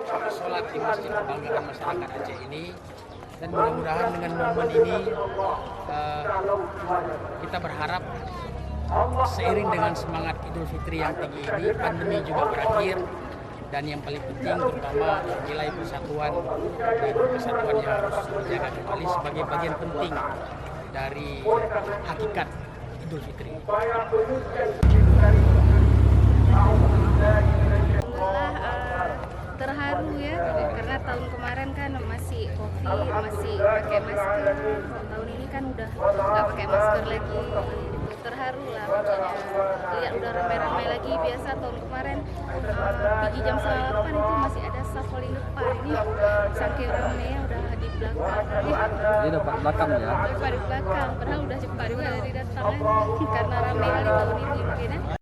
untuk sholat di Masjid Kebanggaan Masyarakat Aceh ini, dan mudah-mudahan dengan momen ini kita berharap seiring dengan semangat Idul Fitri yang tinggi ini, pandemi juga berakhir, dan yang paling penting terutama nilai persatuan dan kesatuan yang harus dijaga kembali sebagai bagian penting dari hakikat Idul Fitri. Terharu ya, karena tahun kemarin kan masih COVID, masih pakai masker. Tahun ini kan udah nggak pakai masker lagi. Terharu lah pokoknya. Lihat udah ramai-ramai lagi. Biasa tahun kemarin pergi jam 8 itu masih ada saf paling depan. Ini saking ramainya udah di belakang. Ini dapat belakang ya? Dapat di belakang, padahal udah cepat juga dari datang kan. Karena ramai kali tahun ini mungkin ya.